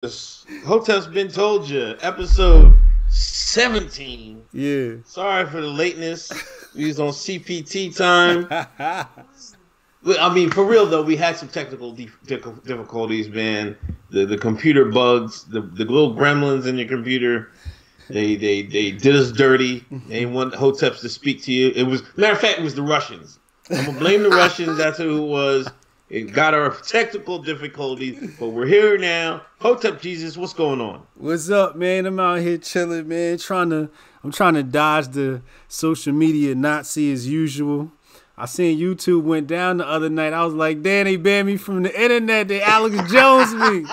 Hoteps been told you, episode 17. Yeah. Sorry for the lateness. We was on CPT time. I mean, for real though, we had some technical difficulties, man. The computer bugs, the little gremlins in your computer, they did us dirty. They didn't want Hoteps to speak to you. It was, matter of fact, it was the Russians. I'm gonna blame the Russians. That's who it was. It got our technical difficulties, but we're here now. Hotep Jesus, what's going on? What's up, man? I'm out here chilling, man. I'm trying to dodge the social media Nazi as usual. I seen YouTube went down the other night. I was like, damn, they banned me from the internet. They Alex Jones me.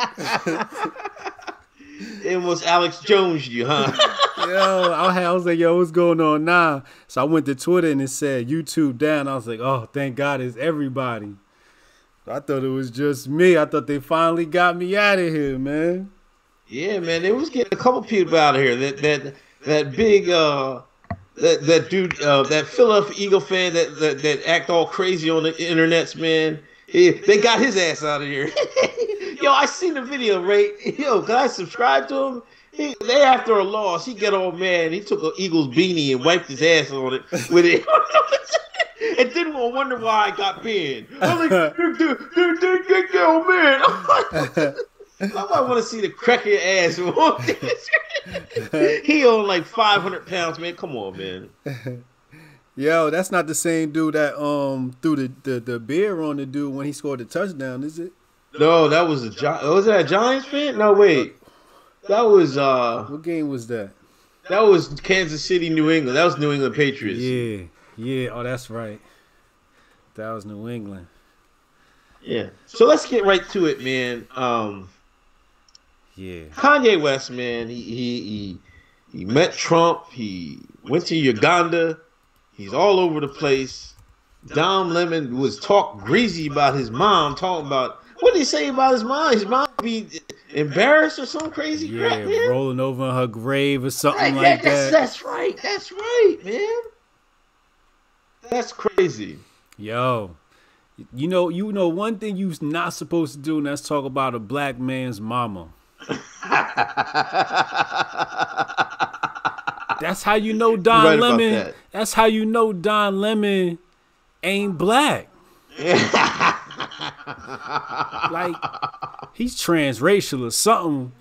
It was Alex Jones you, huh? Yo, I was like, yo, what's going on now? So I went to Twitter and it said YouTube down. I was like, oh, thank God it's everybody. I thought it was just me. I thought they finally got me out of here, man. Yeah, man, they was getting a couple people out of here. That big that dude, that Philadelphia Eagle fan that act all crazy on the internets, man. They got his ass out of here. Yo, I seen the video, right? Yo, can I subscribe to him? They after a loss, he get all mad. He took an Eagles beanie and wiped his ass on it with it. And then we'll wonder why I got banned. I'm like, dude, oh man. I want to see the crack of your ass. He on like 500 pounds, man. Come on, man. Yo, that's not the same dude that threw the beer on the dude when he scored the touchdown, is it? No, that was was that a Giants fan? No, wait. That was what game was that? That was Kansas City, New England. That was New England Patriots. Yeah. Oh, that's right. That was New England. Yeah. So let's get right to it, man. Yeah. Kanye West, man. He met Trump. He went to Uganda. He's all over the place. Dom Lemon was talk greasy about his mom, talking about, what did he say about his mom? His mom be embarrassed or some crazy crap, man. Rolling over in her grave or something like that. That's right, man. That's crazy. Yo, you know one thing you're not supposed to do, and that's talk about a black man's mama. That's how you know Don Lemon. That's how you know Don Lemon ain't black. Like he's transracial or something.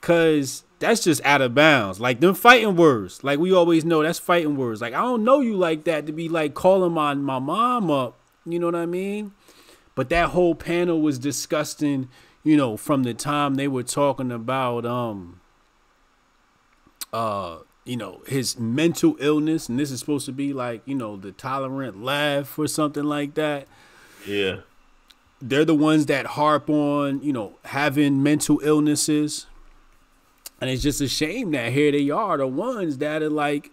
Cause that's just out of bounds. Like them fighting words. Like we always know that's fighting words. Like I don't know you like that to be like calling my mom up. You know what I mean? But that whole panel was disgusting, you know, from the time they were talking about you know, his mental illness, and this is supposed to be like, you know, the tolerant laugh or something like that. Yeah. They're the ones that harp on, you know, having mental illnesses. And it's just a shame that here they are, the ones that are like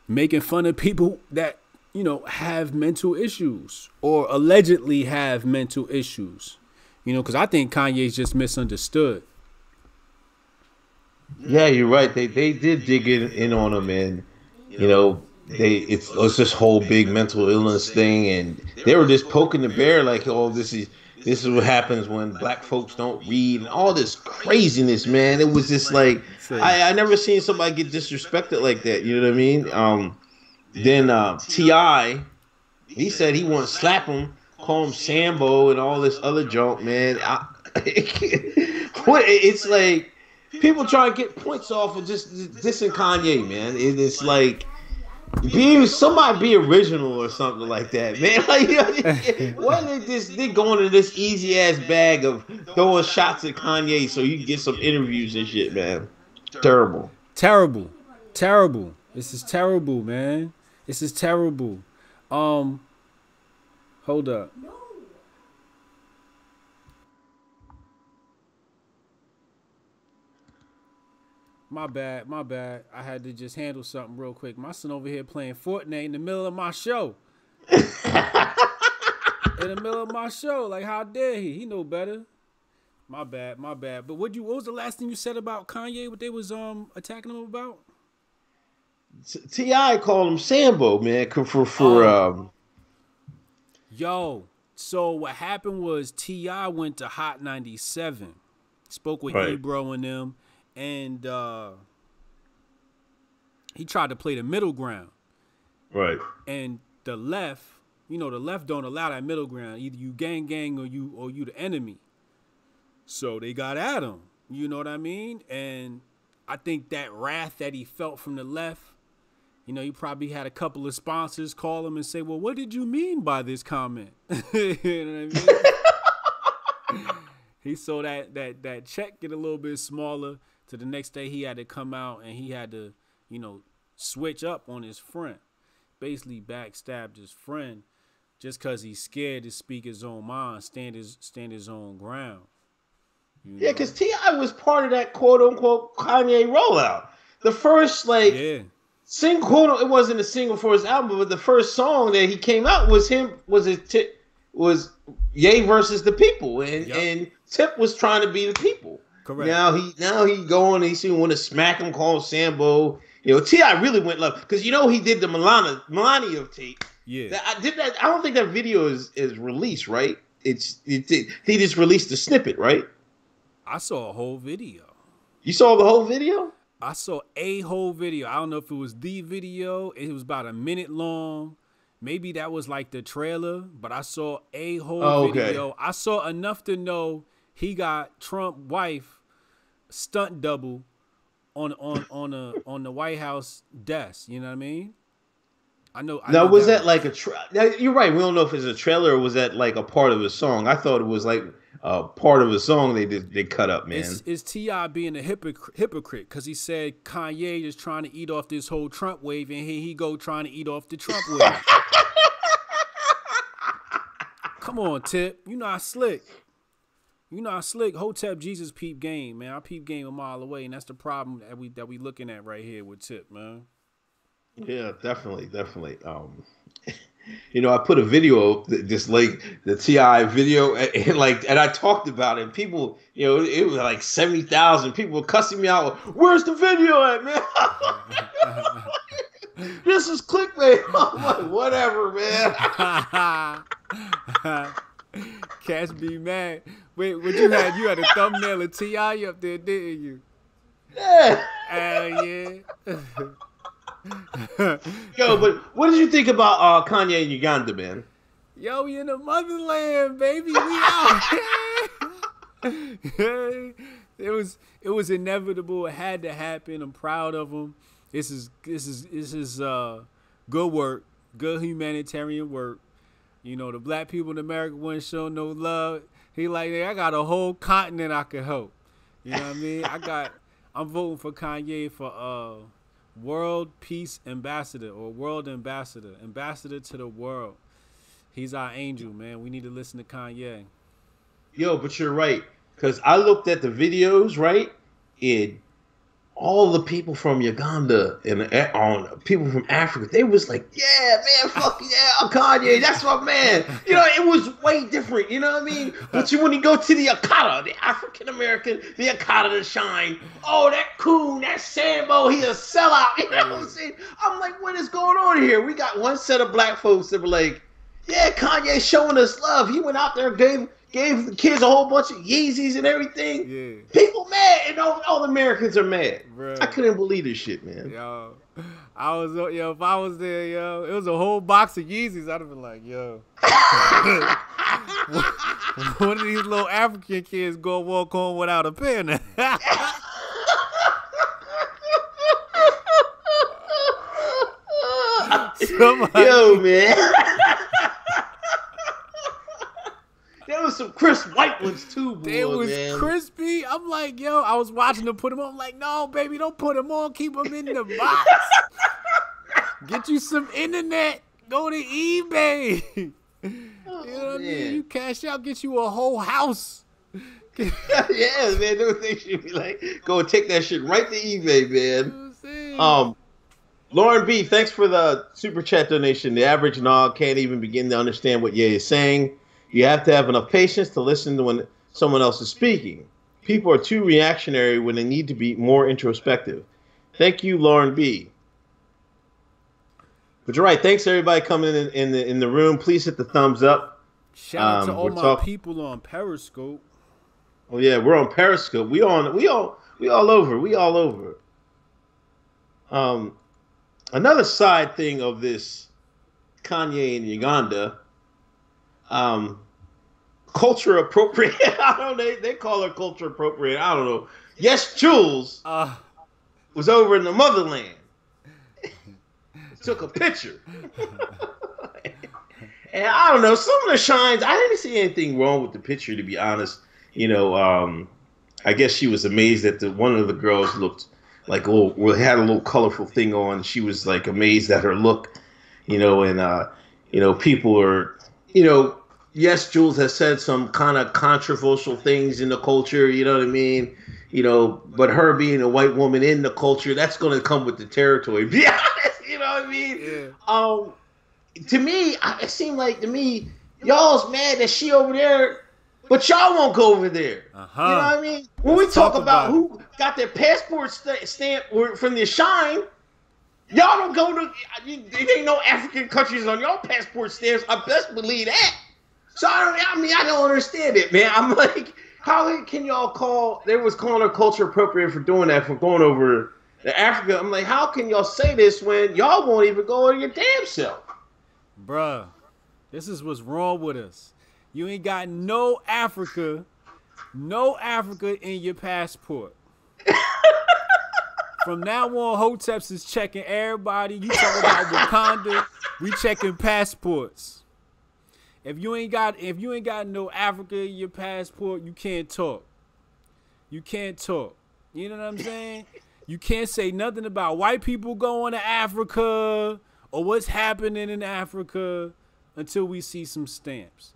making fun of people that, you know, have mental issues or allegedly have mental issues. You know, because I think Kanye's just misunderstood. Yeah, you're right. They did dig in on him, and you know it's this whole big mental illness thing, and they were just poking the bear like, oh, this is what happens when black folks don't read and all this craziness, man. It was just like I never seen somebody get disrespected like that. You know what I mean? Then T.I., he said he want to slap him, call him Sambo and all this other junk, man. It's like people try to get points off of just dissing Kanye, man. It's like somebody be original or something like that, man. Like, you know, why they going to this easy ass bag of throwing shots at Kanye so you can get some interviews and shit, man. Terrible. This is terrible, man. This is terrible. Hold up. My bad. I had to just handle something real quick. My son over here playing Fortnite in the middle of my show. In the middle of my show. Like, how dare he? He know better. My bad. But what was the last thing you said about Kanye? What they was attacking him about? T.I. called him Sambo, man. Yo, so what happened was T.I. went to Hot 97. Spoke with Right. Ebro and them, and he tried to play the middle ground. Right. And the left, the left don't allow that middle ground. Either you gang or you the enemy. So they got at him. You know what I mean? And I think that wrath that he felt from the left, he probably had a couple of sponsors call him and say, well, what did you mean by this comment? You know what I mean? He saw that check get a little bit smaller. To the next day he had to come out and he had to, switch up on his friend. Basically backstabbed his friend just because he's scared to speak his own mind, stand his own ground. Yeah, because T.I. was part of that quote-unquote Kanye rollout. The first, single, quote, it wasn't a single for his album, but the first song that he came out was Ye versus the People. And Tip was trying to be the people. Correct. Now he going, he want to smack him, call him Sambo. T.I. really went love. Because he did the Melania tape. Yeah. I don't think that video is released, right? He just released a snippet, right? I saw a whole video. You saw the whole video? I saw a whole video. I don't know if it was the video. It was about a minute long. Maybe that was like the trailer, but I saw a whole video. I saw enough to know he got Trump wife stunt double on the White House desk. You know what I mean? I know. Now, was that like a? You're right. We don't know if it's a trailer or was that like a part of a song. I thought it was like part of a song they cut up, man. It's T.I. being a hypocrite because he said Kanye is trying to eat off this whole Trump wave, and here he go trying to eat off the Trump wave. Come on, Tip. You know I slick. Hotep Jesus peep game, man. I peep game a mile away, and that's the problem that we looking at right here with Tip, man. Yeah, definitely. I put a video, just like the T.I. video, and I talked about it. And people, it was like 70,000 people were cussing me out. Where's the video at, man? This is clickbait. I'm like, whatever, man. Cash be mad. Wait, what you had? You had a thumbnail of T.I. up there, didn't you? Yeah. Yeah. Yo, but what did you think about Kanye in Uganda, man? Yo, we in the motherland, baby. We out here. It was inevitable. It had to happen. I'm proud of him. This is good work, good humanitarian work. The black people in America wouldn't show no love. He like, I got a whole continent I could help. You know what I mean? I'm voting for Kanye for World Peace Ambassador or World Ambassador to the world. He's our angel, man. We need to listen to Kanye. Yo, but you're right. Because I looked at the videos, right? And all the people from Uganda and people from Africa, they was like, yeah, man, fuck yeah, Kanye, that's my man. It was way different, you know what I mean? But when you go to the Akata, the African-American, the Akata to shine, oh, that coon, that Sambo, he a sellout, you know what I'm saying? I'm like, what is going on here? We got one set of black folks that were like, yeah, Kanye showing us love. He went out there and gave the kids a whole bunch of Yeezys and everything. Yeah. People mad, and all the Americans are mad. Bruh. I couldn't believe this shit, man. Yo, if I was there, it was a whole box of Yeezys. I'd have been like, yo. One of these little African kids go walk home without a pair now. Yo, man. There was some crisp white ones too, boy. They was man. Crispy. I'm like, yo, I was watching them put them on. I'm like, no, baby, don't put them on. Keep them in the box. Get you some internet. Go to eBay. You know what I mean? You cash out, get you a whole house. Yeah, man. Those things should be like, go and take that shit right to eBay, man. Lauren B, thanks for the super chat donation. The average nog can't even begin to understand what Ye is saying. You have to have enough patience to listen to when someone else is speaking. People are too reactionary when they need to be more introspective. Thank you, Lauren B. But you're right. Thanks everybody coming in the room. Please hit the thumbs up. Shout out to all my people on Periscope. Oh yeah, we're on Periscope. We all over. We all over. Um, Another side thing of this Kanye and Uganda, um, culture appropriate. I don't know. They call her culture appropriate. I don't know. Yes, Jules Uh, was over in the motherland. Took a picture. And I don't know, some of the shines, I didn't see anything wrong with the picture, to be honest. You know, I guess she was amazed that one of the girls looked like a little, well, had a little colorful thing on. She was like amazed at her look, and people are, you know, yes, Jules has said some kind of controversial things in the culture. You know what I mean? But her being a white woman in the culture, that's going to come with the territory. Be honest, you know what I mean? yeah. To me, it seemed like to me, y'all's mad that she over there, but y'all won't go over there. You know what I mean? When Let's we talk about it. who got their passport stamp from the shine, y'all don't go to. There ain't no African countries on y'all passport stamps. I best believe that. So I don't understand it, man. I'm like, how can y'all call? They was calling her culture appropriate for doing that, for going over to Africa. I'm like, how can y'all say this when y'all won't even go to your damn self? Bruh, this is what's wrong with us. You ain't got no Africa in your passport. From now on, Hoteps is checking everybody. You talking about Wakanda, we checking passports. If you ain't got no Africa in your passport, you can't talk. You can't talk. You know what I'm saying? You can't say nothing about white people going to Africa or what's happening in Africa until we see some stamps.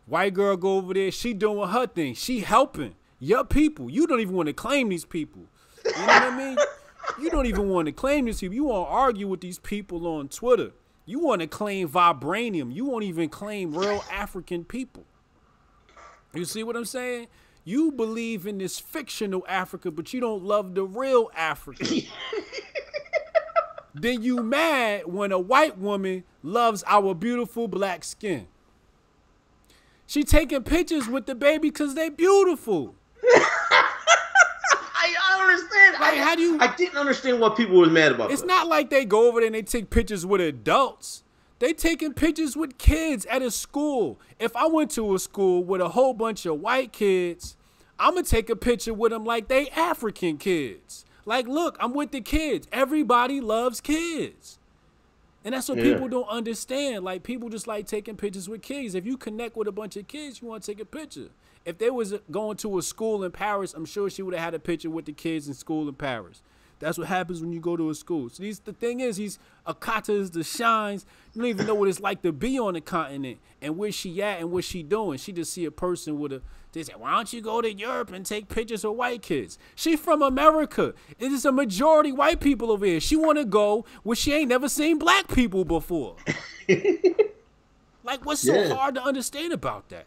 White girl go over there, she doing her thing. She helping your people. You don't even want to claim these people. You know what I mean? You don't even want to claim these people. You want to argue with these people on Twitter. You want to claim vibranium. You won't even claim real African people. You see what I'm saying? You believe in this fictional Africa, but you don't love the real Africa. Then you mad when a white woman loves our beautiful black skin. She taking pictures with the baby because they beautiful. I don't understand. I didn't understand what people were mad about. It's not like they go over there and they take pictures with adults. They taking pictures with kids at a school. If I went to a school with a whole bunch of white kids, I'm going to take a picture with them like they African kids. Like, look, I'm with the kids. Everybody loves kids. And that's what people don't understand. Like, people just like taking pictures with kids. If you connect with a bunch of kids, you want to take a picture. If they was going to a school in Paris, I'm sure she would have had a picture with the kids in school in Paris. That's what happens when you go to a school. So the thing is, these Akatas, the shines, you don't even know what it's like to be on the continent and where she at and what she doing. She just see a person with a, they say, why don't you go to Europe and take pictures of white kids? She from America. It is a majority white people over here. She want to go where she ain't never seen black people before. Like, what's so hard to understand about that?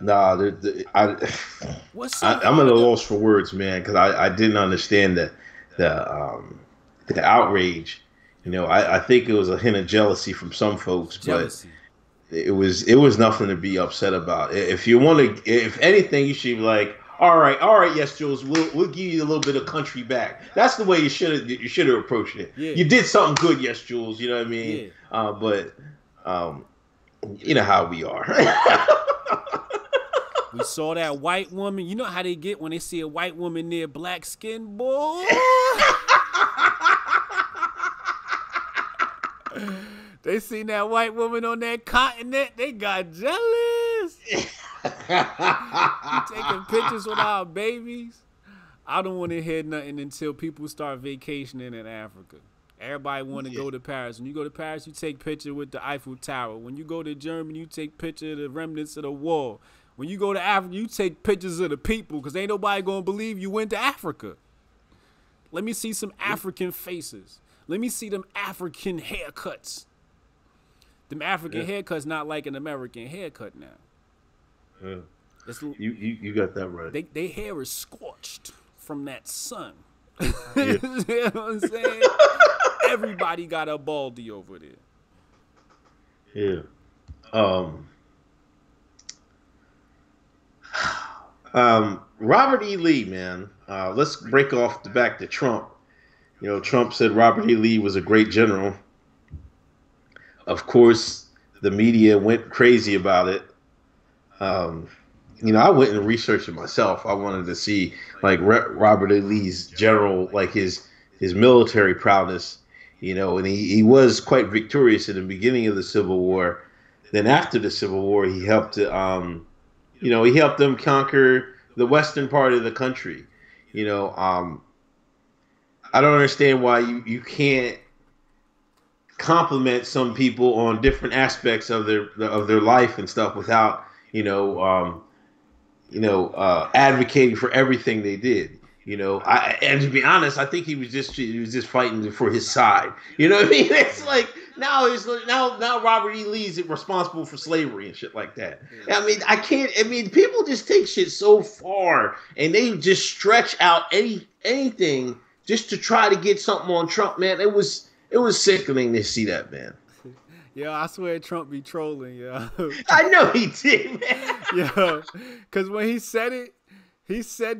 Nah, I'm at a loss for words, man, because I didn't understand the outrage. I think it was a hint of jealousy from some folks, but it was nothing to be upset about. If you want to, if anything, you should be like, all right, yes, Jules, we'll give you a little bit of country back. That's the way you should have approached it. Yeah. You did something good, yes, Jules. You know what I mean? Yeah. But you know how we are. We saw that white woman. You know how they get when they see a white woman near black skin, boy? They seen that white woman on that continent. They got jealous. Taking pictures with our babies. I don't want to hear nothing until people start vacationing in Africa. Everybody want to go to Paris. When you go to Paris, you take picture with the Eiffel Tower. When you go to Germany, you take picture of the remnants of the wall. When you go to Africa, you take pictures of the people because ain't nobody going to believe you went to Africa. Let me see some African faces. Let me see them African haircuts. Them African haircuts not like an American haircut now. You got that right. They hair is scorched from that sun. You know what I'm saying? Everybody got a baldy over there. Yeah. Robert E. Lee, man. Let's break off the back to Trump. You know, Trump said Robert E. Lee was a great general. Of course, the media went crazy about it. Um, you know, I went and researched it myself. I wanted to see like Robert E. Lee's general, like his military prowess. You know, and he was quite victorious in the beginning of the Civil War. Then after the Civil War, he helped you know, he helped them conquer the western part of the country. You know, I don't understand why you can't compliment some people on different aspects of their life and stuff without advocating for everything they did. You know, and to be honest, I think he was just fighting for his side. You know what I mean? It's like now Robert E. Lee's responsible for slavery and shit like that. I mean, people just take shit so far and they just stretch out anything just to try to get something on Trump, man. It was sickening to see that, man. Yeah, I swear Trump be trolling, yeah. I know he did, man. Yeah, because when he said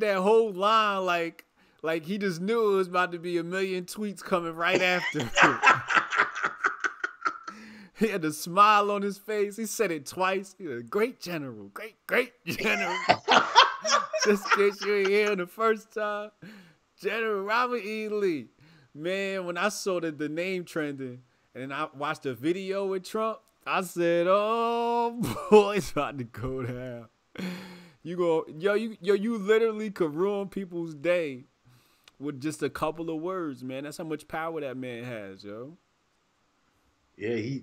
that whole line like he just knew it was about to be a million tweets coming right after. He had a smile on his face. He said it twice. He said, "Great general, great general." Just in case you ain't hear the first time, General Robert E. Lee. Man, when I saw the name trending and then I watched the video with Trump, I said, "Oh boy, it's about to go down." You literally could ruin people's day with just a couple of words, man. That's how much power that man has, yo. Yeah, he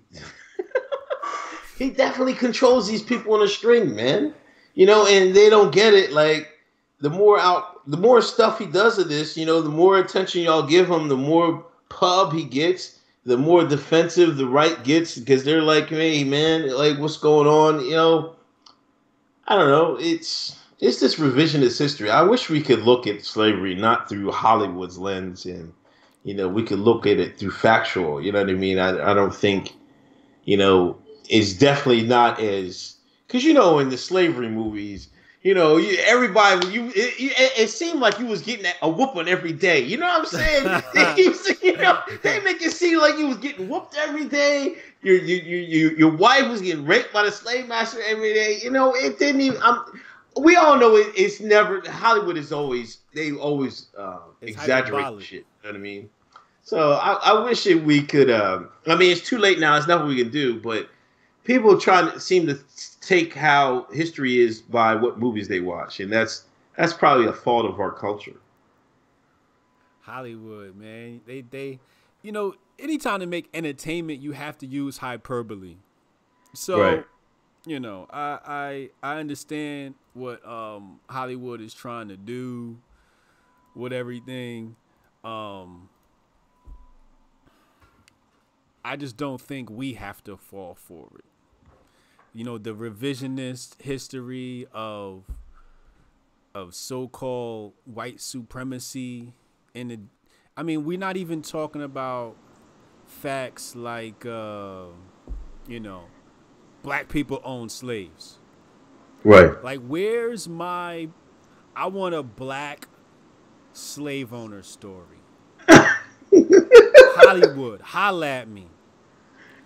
definitely controls these people on a string, man. You know, and they don't get it. Like the more stuff he does of this, you know, the more attention y'all give him, the more pub he gets, the more defensive the right gets because they're like, "Hey, man, like what's going on?" You know, I don't know. It's this revisionist history. I wish we could look at slavery not through Hollywood's lens and, you know, we could look at it through factual. You know what I mean? I don't think, you know, it's definitely not as because you know in the slavery movies, you know, everybody it seemed like you was getting a whooping every day. You know what I'm saying? You know, they make it seem like you was getting whooped every day. Your wife was getting raped by the slave master every day. You know, it didn't even. We all know it's never. Hollywood is always exaggerate shit. You know what I mean? So I wish we could. I mean, it's too late now. There's nothing we can do. But people seem to take how history is by what movies they watch, and that's probably a fault of our culture. Hollywood, man, they, you know, anytime to make entertainment, you have to use hyperbole. So, right. You know, I understand what Hollywood is trying to do with everything. I just don't think we have to fall for it. You know, the revisionist history of so-called white supremacy I mean, we're not even talking about facts like you know, black people own slaves. Right. Like I want a black slave owner story. Hollywood, holla at me.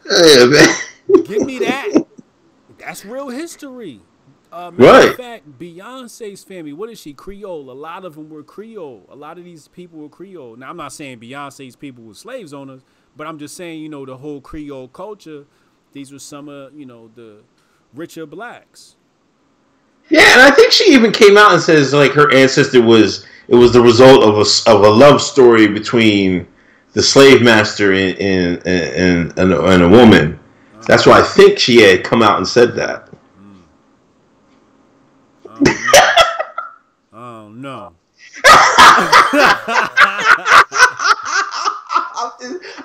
Yeah, man. Give me that. That's real history. Right. In fact, Beyonce's family, what is she? Creole. A lot of them were Creole. A lot of these people were Creole. Now, I'm not saying Beyonce's people were slaves owners, but I'm just saying, you know, the whole Creole culture, these were some of, you know, the richer blacks. Yeah, and I think she even came out and says like her ancestor was the result of a love story between the slave master and a woman. That's why I think she had come out and said that. Oh no.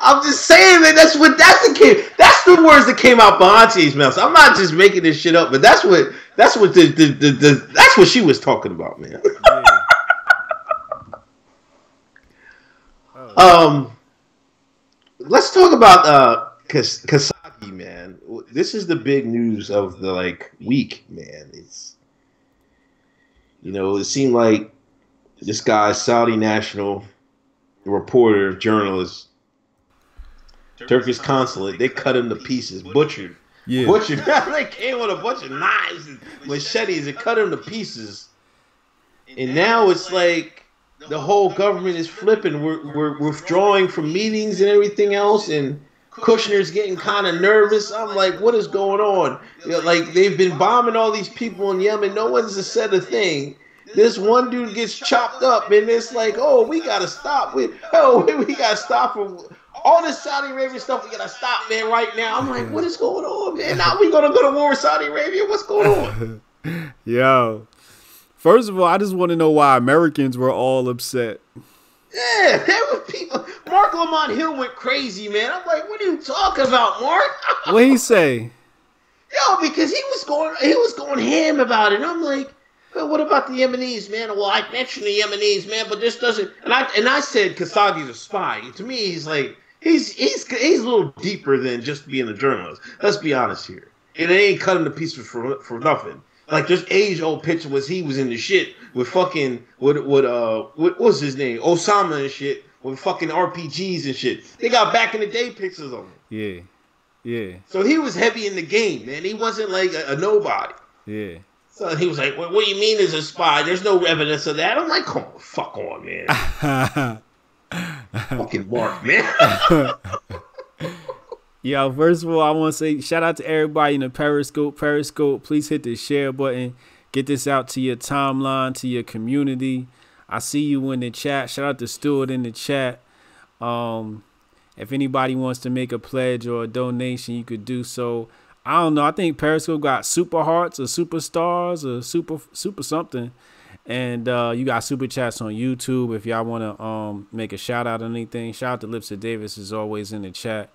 I'm just saying, man. That's the words that came out Beyonce's mouth. So I'm not just making this shit up, but that's what she was talking about, man. Yeah. Let's talk about Khashoggi, man. This is the big news of the week, man. It's, It seemed like this guy, Saudi national reporter, journalist, Turkish consulate, they cut him to pieces, butchered. Yeah. Butchered. They came with a bunch of knives and machetes and cut him to pieces. And now it's like the whole government is flipping. We're withdrawing from meetings and everything else, and Kushner's getting kind of nervous. I'm like, what is going on? Like, they've been bombing all these people in Yemen. No one's said a thing. This one dude gets chopped up, and it's like, oh, we gotta stop. We gotta stop from all this Saudi Arabia stuff. We gotta stop, man, right now. I'm like, what is going on, man? Now we gonna go to war with Saudi Arabia? What's going on? Yo, first of all, I just want to know why Americans were all upset. Yeah, there were people. Mark Lamont Hill went crazy, man. I'm like, what are you talking about, Mark? What he say? Yo, because he was going ham about it. And I'm like, well, what about the Yemenis, man? Well, I mentioned the Yemenis, man, but this doesn't. And I said Khashoggi's a spy. To me, he's like he's a little deeper than just being a journalist. Let's be honest here. And they ain't cut him to pieces for nothing. Like, this age-old picture he was in the shit with fucking what was his name? Osama and shit with fucking RPGs and shit. They got back in the day pictures of him. Yeah, yeah. So he was heavy in the game, man. He wasn't like a nobody. Yeah. So he was like, well, what do you mean there's a spy? There's no evidence of that. I'm like, come on, fuck on, man. Fucking Mark, man. Yo, first of all, I want to say shout out to everybody in the Periscope. Please hit the share button. Get this out to your timeline, to your community. I see you in the chat. Shout out to Stuart in the chat. If anybody wants to make a pledge or a donation, you could do so. I don't know. I think Periscope got super hearts or super stars or super something. And you got super chats on YouTube if y'all want to make a shout out or anything. Shout out to Lips of Davis is always in the chat.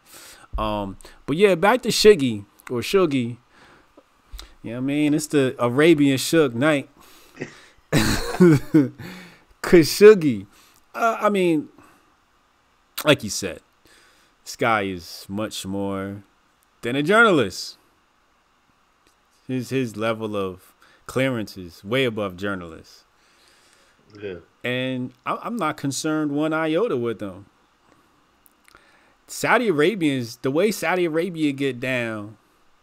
But yeah, back to Shuggy or Shuggy. You know what I mean? It's the Arabian Shug night. Khashoggi. I mean, like you said, this guy is much more than a journalist. His level of clearance is way above journalists. Yeah. And I'm not concerned one iota with them. Saudi Arabians, the way Saudi Arabia get down,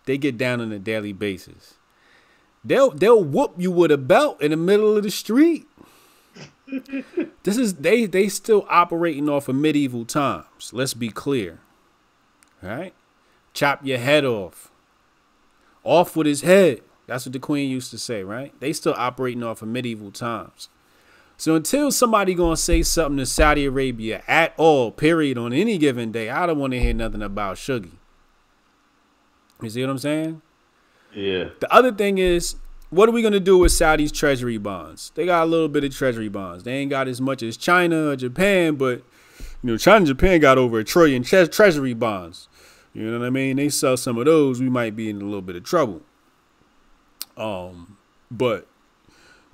they get down on a daily basis. They'll whoop you with a belt in the middle of the street. This is they still operating off of medieval times. Let's be clear. All right? Chop your head off. Off with his head. That's what the Queen used to say, right? They still operating off of medieval times. So until somebody gonna say something to Saudi Arabia at all, period, on any given day, I don't want to hear nothing about Shuggy. You see what I'm saying? Yeah. The other thing is, what are we gonna do with Saudi's treasury bonds? They got a little bit of treasury bonds. They ain't got as much as China or Japan, but China and Japan got over $1 trillion treasury bonds. You know what I mean? They sell some of those, we might be in a little bit of trouble. But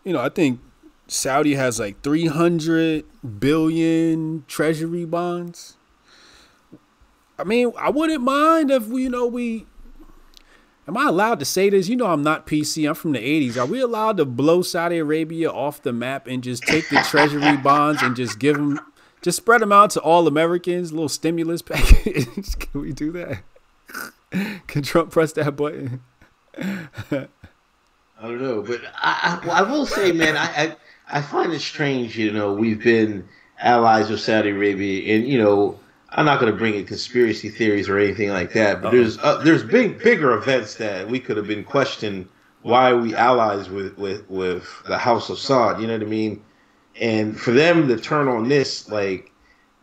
I think Saudi has like 300 billion treasury bonds. I mean, I wouldn't mind if am I allowed to say this? I'm not PC. I'm from the 80s. Are we allowed to blow Saudi Arabia off the map and just take the treasury bonds and just spread them out to all Americans? A little stimulus package. Can we do that? Can Trump press that button? I don't know, but I will say, man, I find it strange, we've been allies with Saudi Arabia, and, I'm not going to bring in conspiracy theories or anything like that, but there's bigger events that we could have been questioned. Why are we allies with the House of Saud? You know what I mean? And for them to turn on this, like,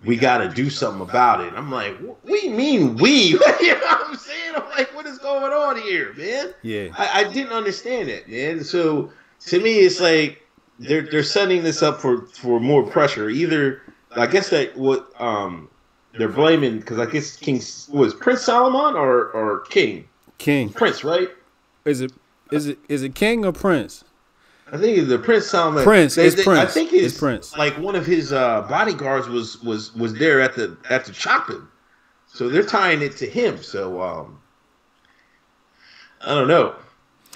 we got to do something about it. I'm like, what do you mean we? You know what I'm saying? I'm like, what is going on here, man? Yeah. I didn't understand it, man. So to me, it's like they're setting this up for more pressure. Either, I guess that what they're blaming, because I guess Prince Solomon or King? King. Prince, right? Is it King or Prince? I think it's the Prince Solomon. Prince. Prince. I think it's Prince. Like one of his bodyguards was there at the chopping, so they're tying it to him. So I don't know.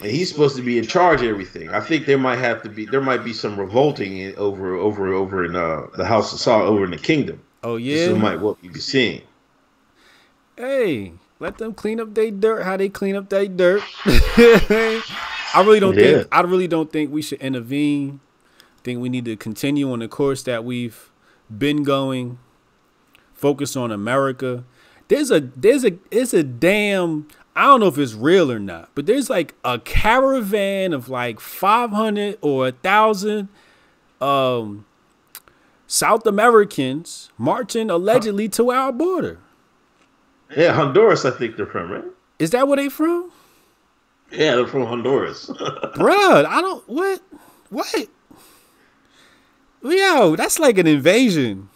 and he's supposed to be in charge of everything. I think there might be some revolting over in the House of Saul over in the kingdom. Oh This is yeah. what you be seeing. Hey, let them clean up their dirt. How they clean up their dirt. I really don't Yeah. think. I really don't think we should intervene. I think we need to continue on the course that we've been going. Focus on America. There's a damn. I don't know if it's real or not, but there's like a caravan of like 500 or 1,000 South Americans marching allegedly to our border. Yeah, Honduras, I think they're from, right? Is that where they from? Yeah, they're from Honduras. Bruh, I don't what? Yo, that's like an invasion.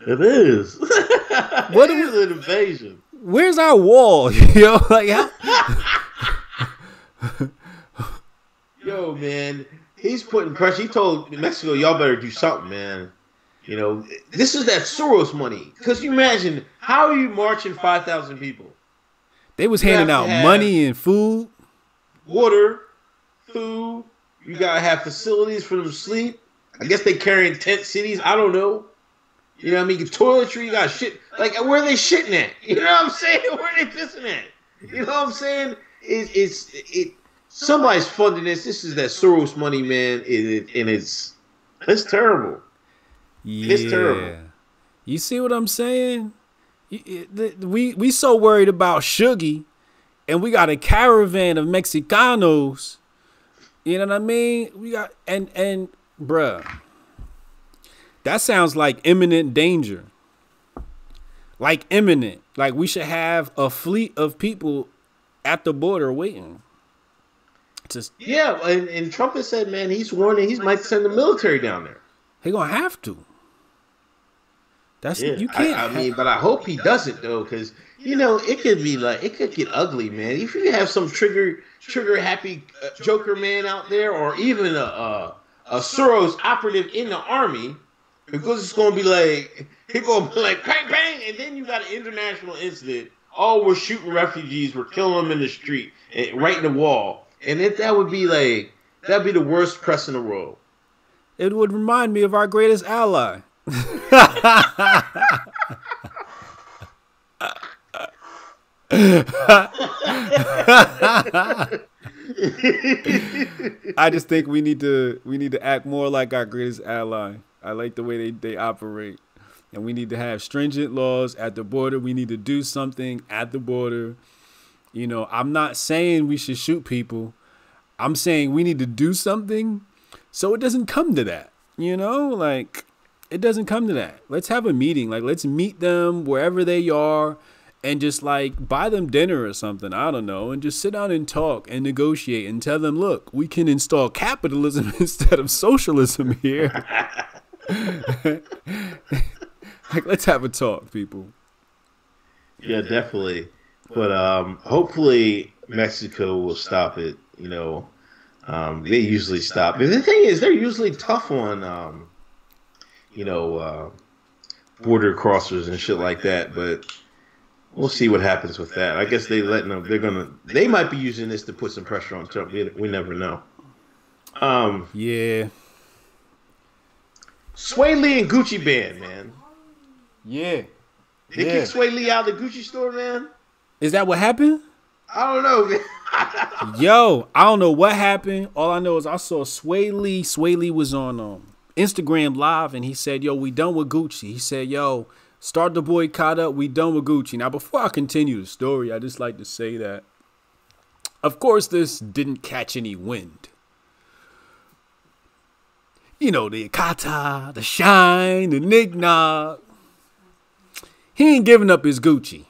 It is. What It is an invasion. Where's our wall? Yo, like how? Yo, man, he's putting pressure. He told Mexico, y'all better do something, man. You know, this is that Soros money. Because you imagine, how are you marching 5,000 people? They was You handing have out to have money and food. water, food. You gotta have facilities for them to sleep. I guess they carrying tent cities. I don't know. You know what I mean? Toiletry, you got shit. Like, where are they shitting at? You know what I'm saying? Where are they pissing at? You know what I'm saying? Somebody's funding this. This is that Soros money, man. And it's terrible. Yeah. It's terrible. You see what I'm saying? We so worried about Khashoggi, and we got a caravan of Mexicanos. You know what I mean? We got and bruh, that sounds like imminent danger. Like imminent. Like we should have a fleet of people at the border waiting. Yeah, and Trump has said, man, he's warning he might send the military down there. He gonna have to. That's Yeah, you can't. I mean, but I hope he doesn't though, because you know it could get ugly, man. If you have some trigger happy Joker man out there, or even a Soros operative in the army, because it's gonna be like bang bang, and then you got an international incident. Oh, we're shooting refugees, we're killing them in the street, right in the wall, and that would be that'd be the worst press in the world. It would remind me of our greatest ally. I just think we need to act more like our greatest ally. I like the way they operate. And we need to have stringent laws at the border. We need to do something at the border. You know, I'm not saying we should shoot people. I'm saying we need to do something so it doesn't come to that. You know, like it doesn't come to that. Let's have a meeting. Like, let's meet them wherever they are and just like buy them dinner or something. I don't know. And just sit down and talk and negotiate and tell them, look, we can install capitalism instead of socialism here. Like, let's have a talk, people. Yeah, definitely. But hopefully Mexico will stop it. You know, they usually stop. And the thing is, they're usually tough on, border crossers and shit like that. But we'll see what happens with that. I guess they might be using this to put some pressure on Trump. We never know. Yeah. Sway Lee and Gucci band, man. Yeah. They kicked Sway Lee out of the Gucci store, man. Is that what happened? I don't know, man. Yo, I don't know what happened. All I know is I saw Sway Lee. Sway Lee was on Instagram Live, and he said, yo, we done with Gucci. He said, yo, start the boycott up. We done with Gucci. Now, before I continue the story, I just like to say that, of course, this didn't catch any wind. You know, the Kata, the Shine, the Knick-Knock. He ain't giving up his Gucci.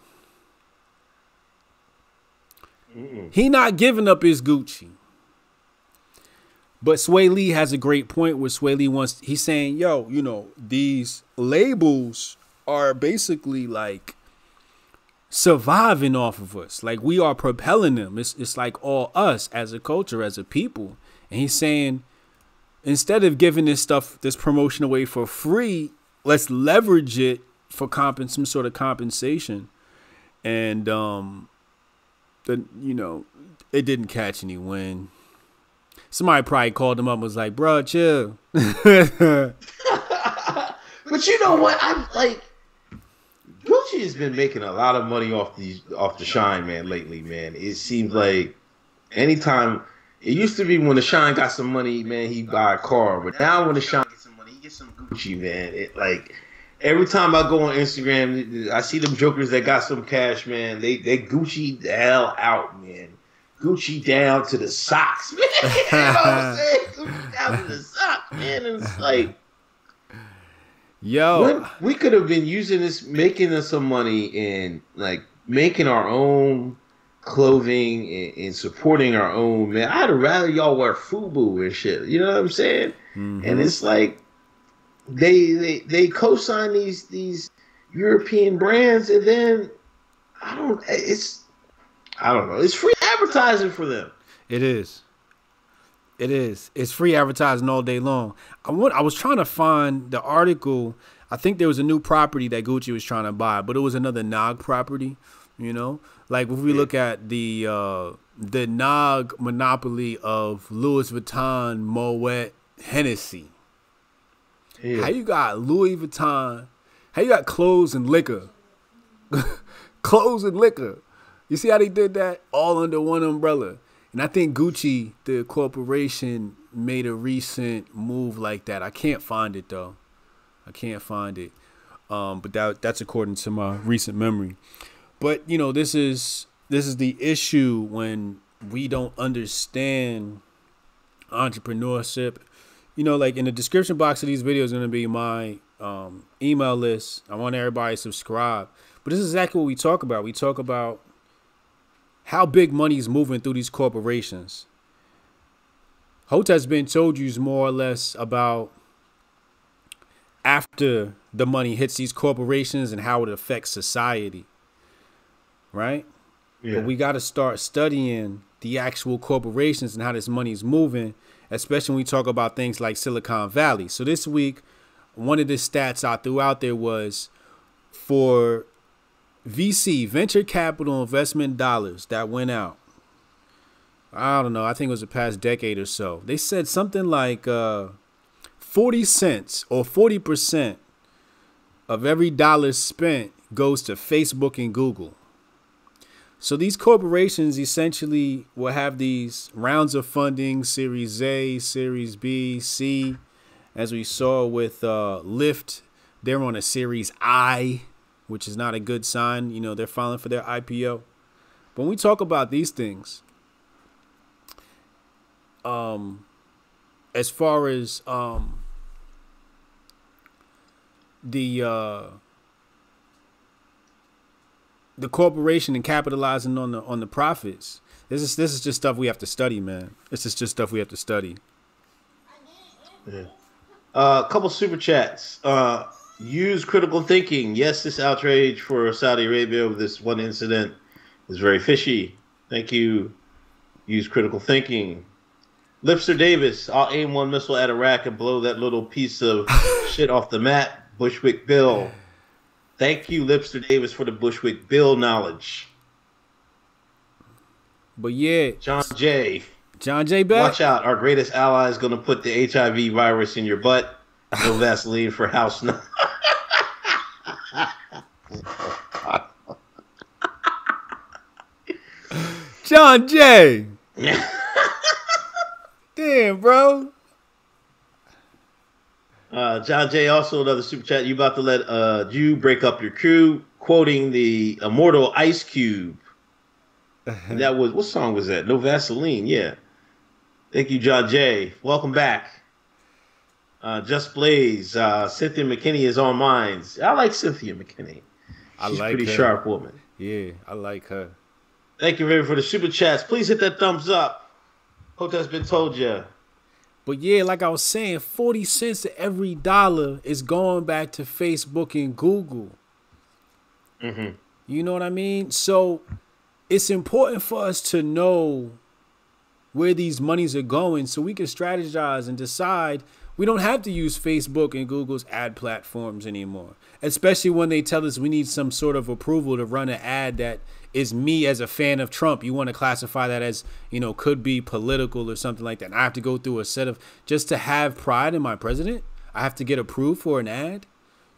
He not giving up his Gucci. But Sway Lee has a great point where Sway Lee he's saying, yo, you know, these labels are basically like surviving off of us. Like we are propelling them. It's like all us as a culture, as a people. And he's saying, instead of giving this promotion away for free, let's leverage it for some sort of compensation. And it didn't catch any wind. Somebody probably called him up and was like, bro, chill. But you know what? I'm like, Gucci has been making a lot of money off the Shine, man, lately, man. It seems like anytime it used to be when the Shine got some money, man, he'd buy a car. But now when the Shine gets some money, he gets some Gucci, man. It like every time I go on Instagram, I see them jokers that got some cash, man. They Gucci the hell out, man. Gucci down to the socks, man. You know what I'm saying? Gucci down to the socks, man. And it's like, yo, we could have been using this, making us some money and like making our own clothing and supporting our own, man. I'd rather y'all wear FUBU and shit. You know what I'm saying? Mm-hmm. And it's like they co-sign these European brands, and then I don't know. It's free advertising for them. It is. It's free advertising all day long. I was trying to find the article. I think there was a new property that Gucci was trying to buy, but it was another Nog property. You know, like if we look at the Nog monopoly of Louis Vuitton, Moet, Hennessy. Yeah. How you got Louis Vuitton? How you got clothes and liquor? Clothes and liquor. You see how they did that? All under one umbrella. And I think Gucci, the corporation, made a recent move like that. I can't find it, though. I can't find it. But that's according to my recent memory. But, you know, this is the issue when we don't understand entrepreneurship. You know, like in the description box of these videos is going to be my email list. I want everybody to subscribe. But this is exactly what we talk about. We talk about how big money is moving through these corporations. Hoteps BEEN told you more or less about after the money hits these corporations and how it affects society. Right? Yeah. But we got to start studying the actual corporations and how this money is moving, especially when we talk about things like Silicon Valley. So this week, one of the stats I threw out there was for VC, venture capital investment dollars that went out. I don't know. I think it was the past decade or so. They said something like 40 cents or 40% of every dollar spent goes to Facebook and Google. So these corporations essentially will have these rounds of funding, Series A, Series B, C. As we saw with Lyft, they're on a Series I, which is not a good sign. You know, they're filing for their IPO. But when we talk about these things, as far as the corporation and capitalizing on the profits, this is just stuff we have to study, man. This is just stuff we have to study. Yeah. A couple super chats. Use critical thinking. Yes, this outrage for Saudi Arabia with this one incident is very fishy. Thank you. Use critical thinking. Lipster Davis, I'll aim one missile at Iraq and blow that little piece of shit off the mat. Bushwick Bill. Thank you, Lipster Davis, for the Bushwick Bill knowledge. But yeah. John J. back. Watch out. Our greatest ally is going to put the HIV virus in your butt. No Vaseline for house. John J. Damn, bro. John J. Also another super chat. You about to let Jew break up your crew, quoting the immortal Ice Cube. That was, what song was that? No Vaseline. Yeah. Thank you, John J. Welcome back. Just Blaze. Cynthia McKinney is on Minds. I like Cynthia McKinney. She's a pretty sharp woman. Yeah, I like her. Thank you very much for the super chats. Please hit that thumbs up. Hoteps BEEN told you. But yeah, like I was saying, 40 cents of every dollar is going back to Facebook and Google. Mm-hmm. You know what I mean? So it's important for us to know where these monies are going so we can strategize and decide We don't have to use Facebook and Google's ad platforms anymore, especially when they tell us we need some sort of approval to run an ad that is me as a fan of Trump. You want to classify that as, could be political or something like that. And I have to go through a set of, just to have pride in my president, I have to get approved for an ad.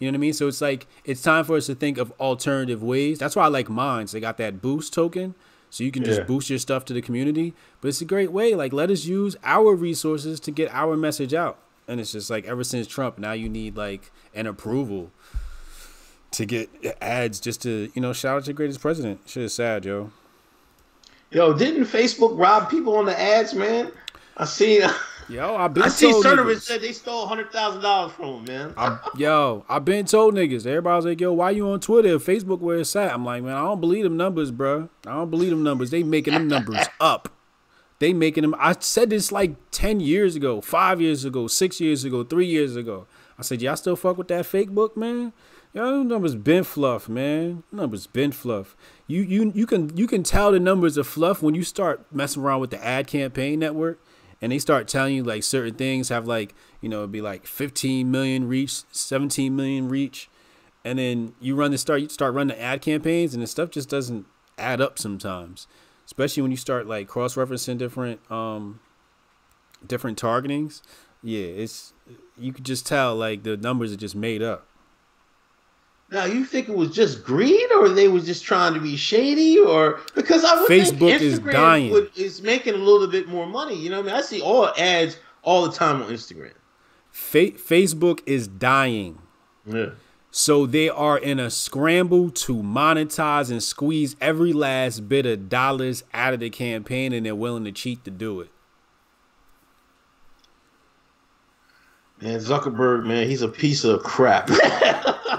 You know what I mean? So it's like, it's time for us to think of alternative ways. That's why I like Minds. They got that boost token. So you can just boost your stuff to the community. But it's a great way. Like, let us use our resources to get our message out. And it's just like, ever since Trump, now you need like an approval to get ads just to, shout out to the greatest president. Shit is sad, yo. Yo, didn't Facebook rob people on the ads, man? I seen Cernovich said they stole $100,000 from him, man. I've been told niggas. Everybody's like, yo, why you on Twitter? Facebook where it's at. I'm like, man, I don't believe them numbers, bro. I don't believe them numbers. They making them numbers up. They making them. I said this like 10 years ago, 5 years ago, 6 years ago, 3 years ago. I said, y'all still fuck with that fake book, man? Yo, them numbers been fluff, man. Numbers been fluff. You can tell the numbers are fluff when you start messing around with the ad campaign network. And they start telling you like certain things have like, it'd be like 15 million reach, 17 million reach. And then you start running the ad campaigns and the stuff just doesn't add up sometimes. Especially when you start like cross-referencing different targetings. Yeah, you could just tell like the numbers are just made up. Now, you think it was just greed, or they was just trying to be shady, or because I would Facebook think is dying. Is making a little bit more money. You know what I mean? I see all ads all the time on Instagram. Facebook is dying. Yeah. So they are in a scramble to monetize and squeeze every last bit of dollars out of the campaign, and they're willing to cheat to do it. Man, Zuckerberg, man, he's a piece of crap.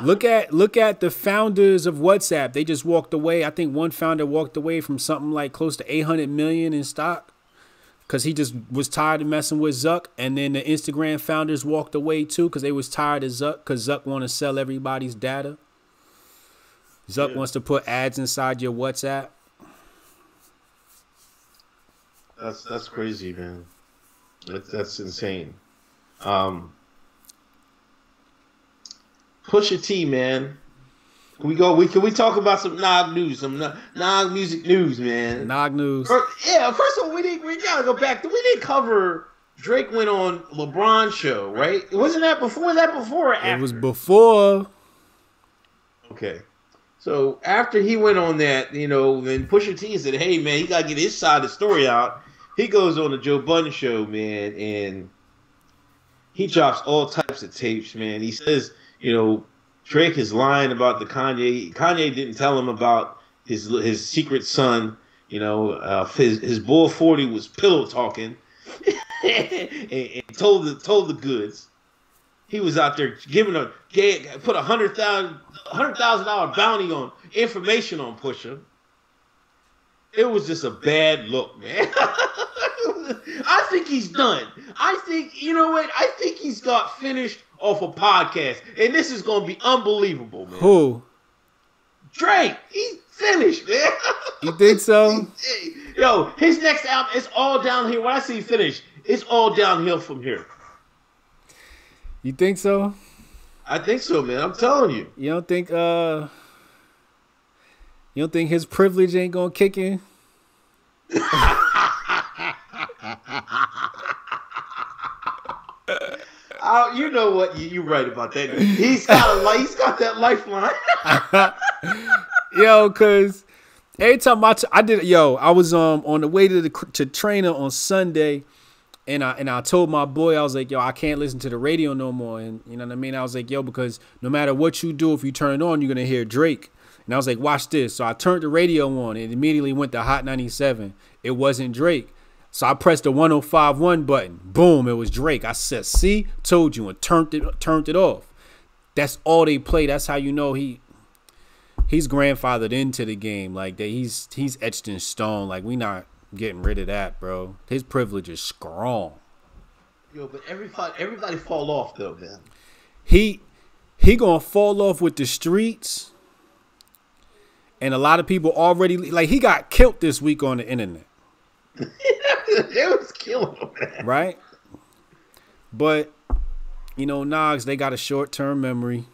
Look at the founders of WhatsApp. They just walked away. I think one founder walked away from something like close to 800 million in stock because he just was tired of messing with Zuck. And then the Instagram founders walked away too because they was tired of Zuck, because Zuck want to sell everybody's data. Zuck wants to put ads inside your WhatsApp. That's crazy, man. That's insane. Pusha T, man. Can we talk about some Nog news, some Nog music news, man? Nog news. First of all, we gotta go back. We didn't cover Drake went on LeBron's show, right? Wasn't that before or after? It was before. Okay. So after he went on that, then Pusha T said, hey, man, he gotta get his side of the story out. He goes on the Joe Budden show, man, and he drops all types of tapes, man. He says, Drake is lying about the Kanye. Kanye didn't tell him about his secret son. His Bull 40 was pillow talking and told the goods. He was out there put $100,000 bounty on information on Pusha. It was just a bad look, man. I think he's done. I think, you know what? I think he's got finished off a podcast. And this is going to be unbelievable, man. Who? Drake. He's finished, man. You think so? Yo, his next album is all downhill. When I say finished, it's all downhill from here. You think so? I think so, man. I'm telling you. You don't think his privilege ain't going to kick in? You know what? You're right about that. He's got that lifeline. Yo, cause every time I was on the way to trainer on Sunday, and I told my boy, I was like, yo, I can't listen to the radio no more, and you know what I mean. I was like, yo, because no matter what you do, if you turn it on, you're gonna hear Drake. And I was like, watch this. So I turned the radio on, and it immediately went to Hot 97. It wasn't Drake. So I pressed the 105.1 button. Boom, it was Drake. I said, see, told you, and turned it off. That's all they play. That's how you know he's grandfathered into the game. Like he's etched in stone. Like we not getting rid of that, bro. His privilege is strong. Yo, but everybody fall off though, man. He gonna fall off with the streets. And a lot of people already, like, he got killed this week on the internet. It was killing him, man. Right? But You know, Nogs, they got a short-term memory.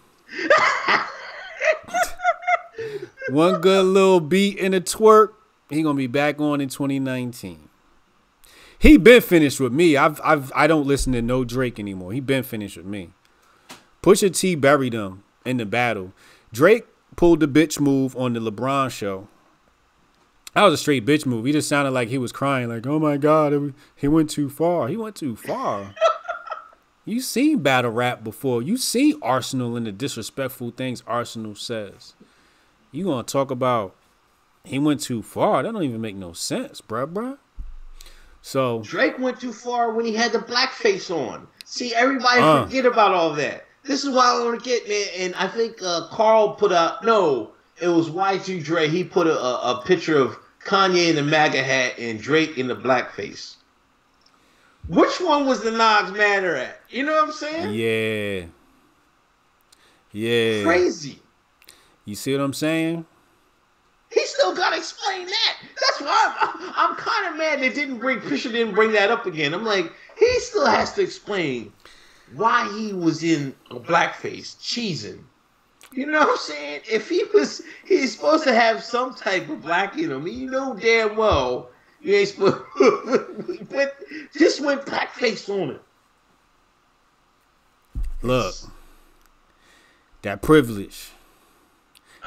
One good little beat and a twerk, he gonna be back on in 2019. He been finished with me. I don't listen to no Drake anymore. He been finished with me. Pusha T buried him in the battle. Drake pulled the bitch move on the LeBron show. That was a straight bitch move. He just sounded like he was crying, like, oh my God, he went too far. He went too far. You seen battle rap before. You seen Arsenal and the disrespectful things Arsenal says. You gonna talk about he went too far? That don't even make no sense, bruh. So Drake went too far when he had the blackface on. See, everybody forget about all that. This is why I want to get, man. And I think Carl put out, no, it was YG Dre. He put a picture of Kanye in the MAGA hat and Drake in the blackface. Which one was the Nogs matter at? You know what I'm saying? Yeah. Crazy. You see what I'm saying? He still got to explain that. That's why I'm kind of mad Fisher didn't bring that up again. I'm like, he still has to explain why he was in a blackface cheesing. You know what I'm saying? If he's supposed to have some type of black in him. You know damn well you ain't supposed but just went blackface on it. Look, that privilege.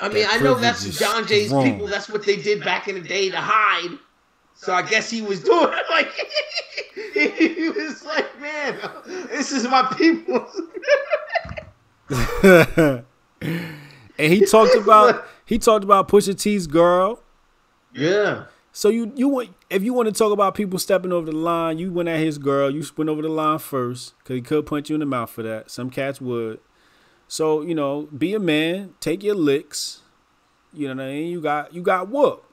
I mean, I know that's John Jay's people. That's what they did back in the day to hide. So I guess he was doing it like he was like, man, this is my people. And he talked about Pusha T's girl. Yeah. So if you want to talk about people stepping over the line, you went at his girl. You went over the line first because he could punch you in the mouth for that. Some cats would. So, you know, be a man, take your licks. You know what I mean? You got whooped.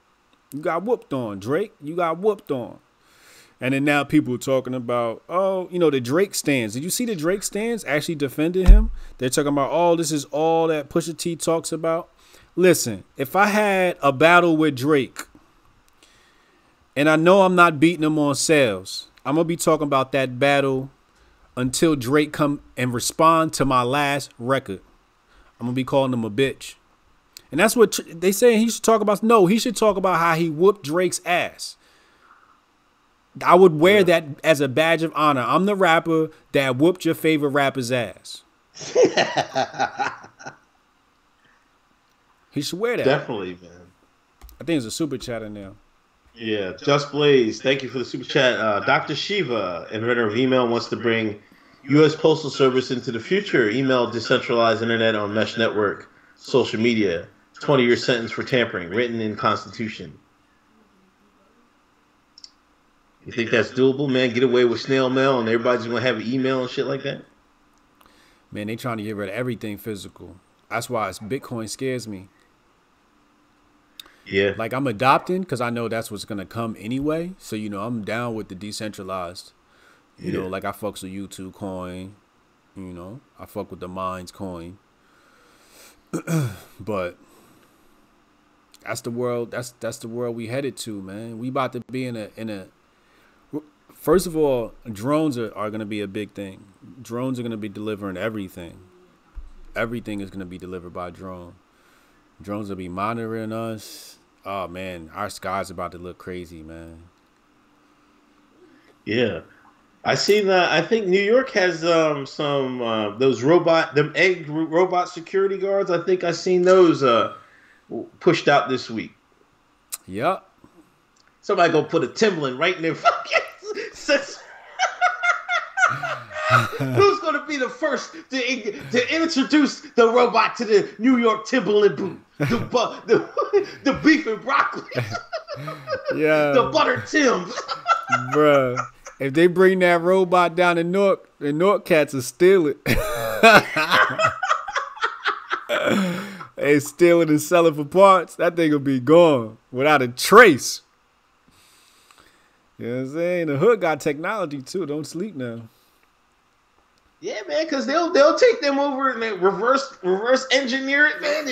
You got whooped on, Drake. You got whooped on. And then now people are talking about, oh, you know, the Drake stands. Did you see the Drake stands actually defending him? They're talking about, oh, this is all that Pusha T talks about. Listen, if I had a battle with Drake and I know I'm not beating him on sales, I'm going to be talking about that battle until Drake come and respond to my last record. I'm going to be calling him a bitch. And that's what they say he should talk about. No, he should talk about how he whooped Drake's ass. I would wear that as a badge of honor. I'm the rapper that whooped your favorite rapper's ass. He should wear that. Definitely, man. I think there's a super chat in there. Yeah, Just Blaze, thank you for the super chat. Dr. Shiva, inventor of email, wants to bring U.S. Postal Service into the future. Email decentralized internet on mesh network, social media. 20-year sentence for tampering, written in Constitution. You think that's doable, man? Get away with snail mail and everybody's going to have an email and shit like that? Man, they trying to get rid of everything physical. That's why Bitcoin scares me. Yeah. Like, I'm adopting because I know that's what's going to come anyway. So, you know, I'm down with the decentralized. You know, like I fucks with YouTube coin. You know, I fuck with the Minds coin. But that's the world. That's the world we headed to, man. We about to be in a. First of all, drones are going to be a big thing. Drones are going to be delivering everything. Everything is going to be delivered by drone. Drones will be monitoring us. Oh, man, our sky's about to look crazy, man. Yeah. I seen that. I think New York has some those egg robot security guards. I think I seen those pushed out this week. Yep. Somebody gonna put a Timberland right in their fucking. Who's gonna be the first to introduce the robot to the New York Timberland boot? The beef and broccoli. Yeah. The butter Timbs. Bruh. If they bring that robot down to Newark, the Newark cats will steal it. They steal it and sell it for parts. That thing will be gone without a trace. You know what I'm saying? The hood got technology too. Don't sleep now. Yeah, man, because they'll take them over and they reverse engineer it, man.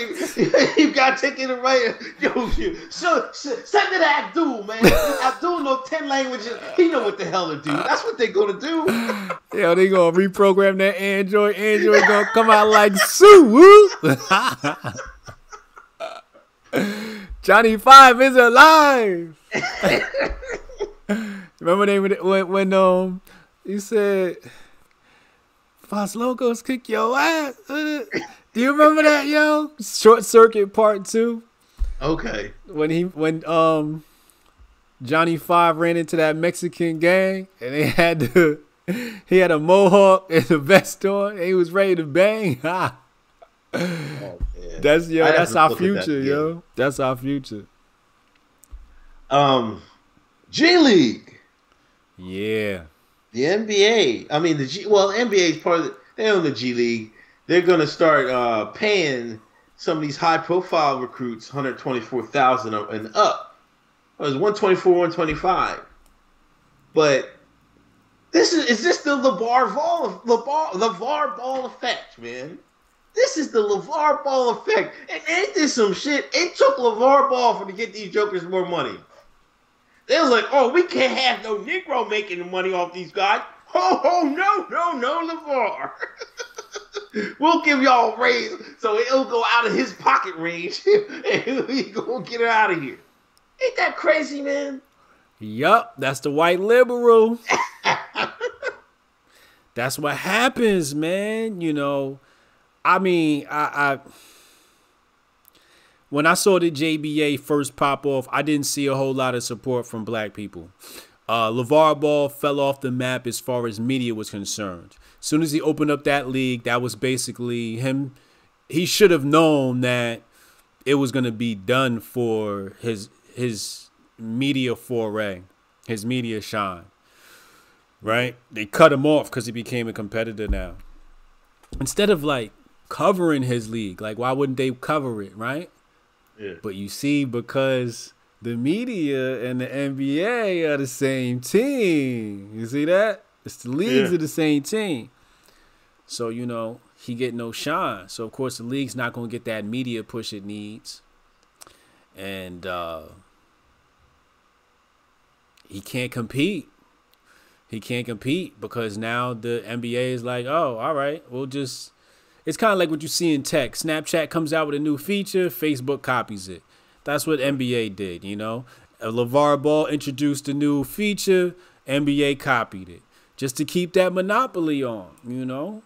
You got to take it right. Yo, send it to Abdul, man. Abdul know 10 languages. He know what the hell to do. That's what they gonna do. Yo, they gonna reprogram that Android. Android gonna come out like Sue. Johnny 5 is alive. Remember when he said, Fox Locos kick your ass. Do you remember that, yo? Short Circuit Part 2. Okay. When Johnny 5 ran into that Mexican gang and he had a mohawk and a vest on and he was ready to bang. Oh, that's our future, yo. That's our future. G League. Yeah. The NBA, I mean the NBA is part of they own the G League. They're gonna start paying some of these high-profile recruits $124,000 and up. It was 124, 125. But is this the LeVar Ball effect, man? This is the LeVar Ball effect. And ain't this some shit? It took LeVar Ball to get these jokers more money. They was like, oh, we can't have no Negro making money off these guys. Oh, no, LeVar. We'll give y'all a raise so it'll go out of his pocket range and we gonna get it out of here. Ain't that crazy, man? Yup, that's the white liberal. That's what happens, man. You know, I mean, I when I saw the JBA first pop off, I didn't see a whole lot of support from black people. LeVar Ball fell off the map as far as media was concerned. As soon as he opened up that league, that was basically him. He should have known that it was going to be done for his media foray, his media shine. Right? They cut him off because he became a competitor now. Instead of like covering his league, like why wouldn't they cover it, right? Yeah. But you see, because the media and the NBA are the same team. You see that? It's the leagues are the same team. So, you know, he get no shine. So, of course, the league's not going to get that media push it needs. And he can't compete. He can't compete because now the NBA is like, oh, all right, we'll just... It's kind of like what you see in tech. Snapchat comes out with a new feature, Facebook copies it. That's what NBA did, you know. LeVar Ball introduced a new feature, NBA copied it. Just to keep that monopoly on, you know.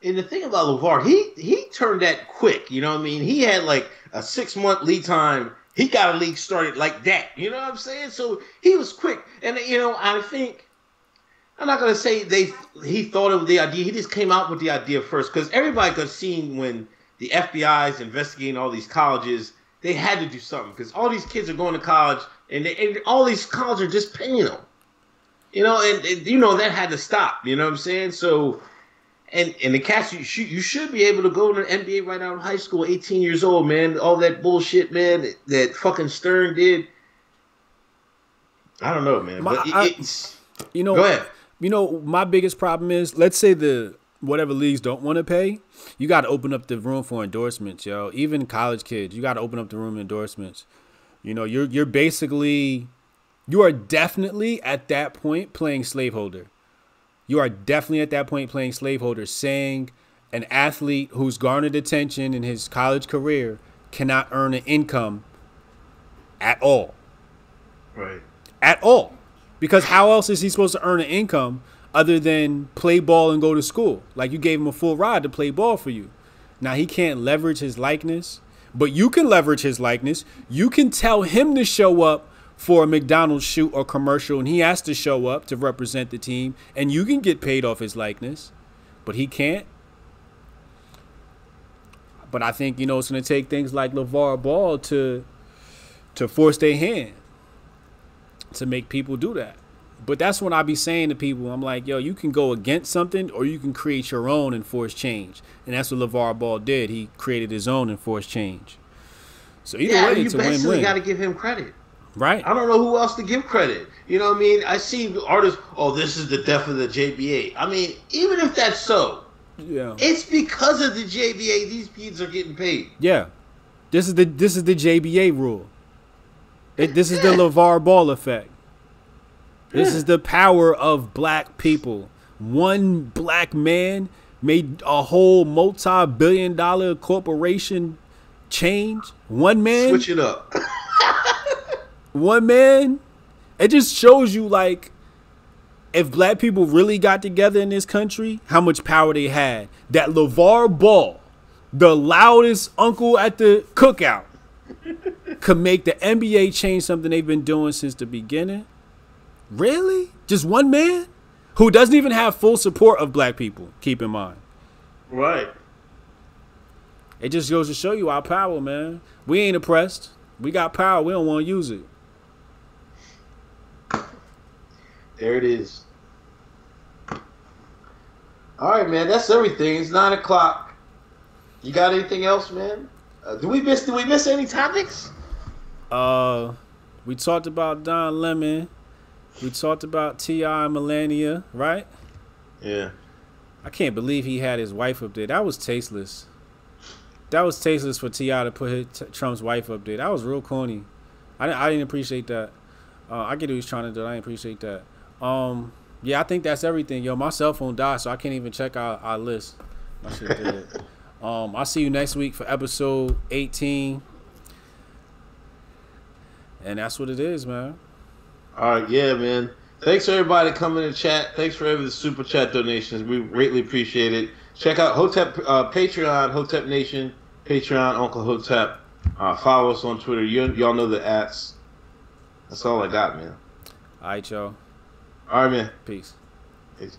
And the thing about LeVar, he turned that quick, you know what I mean? He had like a 6-month lead time. He got a league started like that, you know what I'm saying? So he was quick. And, you know, I think, I'm not going to say he thought of the idea. He just came out with the idea first because everybody could see when the FBI is investigating all these colleges, they had to do something because all these kids are going to college and all these colleges are just paying them. You know, and you know, that had to stop. You know what I'm saying? So, and the cats, you should be able to go to the NBA right out of high school, 18 years old, man. All that bullshit, man, that fucking Stern did. I don't know, man. But you know, go ahead. You know, my biggest problem is, let's say whatever leagues don't want to pay, you got to open up the room for endorsements, yo. Even college kids, you got to open up the room for endorsements. You know, you're basically, you are definitely at that point playing slaveholder. You are definitely at that point playing slaveholder, saying an athlete who's garnered attention in his college career cannot earn an income at all. Right. At all. Because how else is he supposed to earn an income other than play ball and go to school? Like, you gave him a full ride to play ball for you. Now, he can't leverage his likeness, but you can leverage his likeness. You can tell him to show up for a McDonald's shoot or commercial, and he has to show up to represent the team, and you can get paid off his likeness, but he can't. But I think, you know, it's going to take things like LeVar Ball to force their hand to make people do that. But that's what I be saying to people. I'm like, yo, you can go against something or you can create your own and force change. And that's what LeVar Ball did. He created his own and forced change. So either way, it's a win-win. You basically got to give him credit. Right. I don't know who else to give credit. You know what I mean? I see artists, oh, this is the death of the JBA. I mean, even if that's so, Yeah. it's because of the JBA these kids are getting paid. Yeah. This is the JBA rule. This is the LeVar Ball effect. This is the power of black people. One black man made a whole multi-billion-dollar corporation change. One man. Switch it up. One man. It just shows you, like, if black people really got together in this country, how much power they had. That LeVar Ball, the loudest uncle at the cookout, could make the NBA change something they've been doing since the beginning. Really? Just one man? Who doesn't even have full support of black people, keep in mind. Right. It just goes to show you our power, man. We ain't oppressed. We got power. We don't want to use it. There it is. All right, man. That's everything. It's 9 o'clock. You got anything else, man? Did we miss any topics? We talked about Don Lemon. We talked about T.I. and Melania, right? Yeah. I can't believe he had his wife up there. That was tasteless. That was tasteless for T.I. to put Trump's wife up there. That was real corny. I didn't appreciate that. I get what he's trying to do. I didn't appreciate that. Yeah, I think that's everything. Yo, my cell phone died, so I can't even check our list. My shit did. I'll see you next week for episode 18. And that's what it is, man. All right, yeah, man. Thanks for everybody coming to chat. Thanks for every super chat donations. We greatly appreciate it. Check out Hotep Patreon, Hotep Nation, Patreon, Uncle Hotep. Follow us on Twitter. Y'all know the ats. That's all I got, man. All right, y'all. All right, man. Peace. Peace.